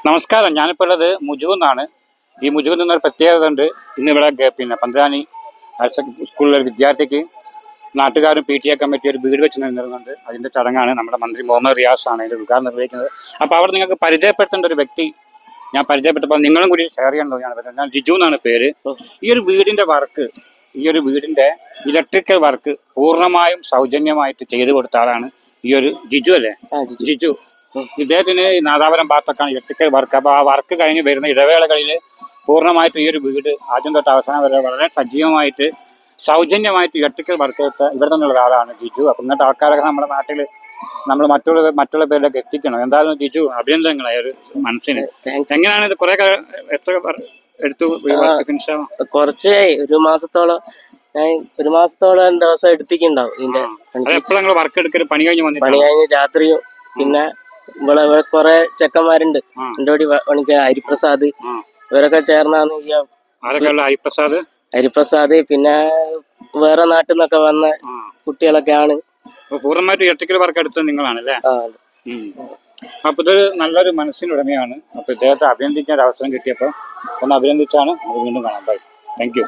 നമസ്കാരം. ഞാനിപ്പോൾ ഉള്ളത് മുജുവെന്നാണ്. ഈ മുജുവിൽ നിന്നൊരു പ്രത്യേകത ഉണ്ട്. ഇന്ന് ഇവിടെ പിന്നെ പന്തലാനി ഹയർ സെക്കൻഡറി സ്കൂളിലെ വിദ്യാർത്ഥിക്ക് നാട്ടുകാരും PTA കമ്മിറ്റി ഒരു വീട് വെച്ച് നിന്നിരുന്നുണ്ട്. അതിൻ്റെ ചടങ്ങാണ്. നമ്മുടെ മന്ത്രി മുഹമ്മദ് റിയാസ് ആണ് അതിൻ്റെ ഉദ്ഘാടനം നിർവഹിക്കുന്നത്. അപ്പോൾ അവിടെ നിങ്ങൾക്ക് പരിചയപ്പെടുത്തേണ്ട ഒരു വ്യക്തി ഞാൻ പരിചയപ്പെട്ടപ്പോൾ നിങ്ങളും കൂടി ഷെയർ ചെയ്യാൻ തോന്നിയാണ്. ഞാൻ ജിജു എന്നാണ് പേര്. ഈ ഒരു വീടിൻ്റെ വർക്ക്, ഈ ഒരു വീടിൻ്റെ ഇലക്ട്രിക്കൽ വർക്ക് പൂർണ്ണമായും സൗജന്യമായിട്ട് ചെയ്തു കൊടുത്ത ആളാണ് ഈ ഒരു ജിജു അല്ലേ? ജിജു. ഇദ്ദേഹത്തിന് നാദാപുരം ഭാഗത്തൊക്കെയാണ് ഇലക്ട്രിക്കൽ വർക്ക്. അപ്പോൾ ആ വർക്ക് കഴിഞ്ഞ് വരുന്ന ഇടവേളകളിൽ പൂർണ്ണമായിട്ട് ഈ ഒരു വീട് ആദ്യം തൊട്ട് അവസാനം വരെ വളരെ സജീവമായിട്ട് സൗജന്യമായിട്ട് ഇലക്ട്രിക്കൽ വർക്ക് ഇവിടെ നിന്നുള്ള ഒരാളാണ് ജിജു. അപ്പം ഇന്നത്തെ ആൾക്കാരൊക്കെ നമ്മുടെ നാട്ടിൽ നമ്മൾ മറ്റുള്ള പേരിലൊക്കെ എത്തിക്കണം. എന്തായാലും ജിജു, അഭിനന്ദനങ്ങളായ ഒരു മനസ്സിന്. എങ്ങനെയാണ് ഇത് കുറെ എത്ര എടുത്തു ഫിനിഷ് ആവാം? കുറച്ച് ഒരു മാസത്തോളം ദിവസം എടുത്തിട്ടുണ്ടാവും. ഇതിന്റെ എപ്പോഴും നിങ്ങൾ വർക്ക് എടുക്കൽ പണി കഴിഞ്ഞ് രാത്രിയും പിന്നെ ഇവിടെ കുറെ ചെക്കന്മാരുണ്ട് എന്റെ കൂടി പണിക്ക്. ഹരിപ്രസാദ് ഇവരൊക്കെ ചേർന്നാണ്. ഹരിപ്രസാദ് പിന്നെ വേറെ നാട്ടിൽ നിന്നൊക്കെ വന്ന കുട്ടികളൊക്കെയാണ്. പൂർണ്ണമായിട്ട് ഇലക്ട്രിക്കൽ വർക്ക് എടുത്തത് നിങ്ങളാണല്ലേ? അപ്പൊ ഇതൊരു നല്ലൊരു മനസ്സിനുടമയാണ്. അപ്പൊ ഇദ്ദേഹത്തെ അഭിനന്ദിക്കാൻ ഒരു അവസരം കിട്ടിയപ്പോൾ ഒന്ന് അഭിനന്ദിച്ചാണ്. നമുക്ക് വീണ്ടും കാണാം. ബൈ. Thank you.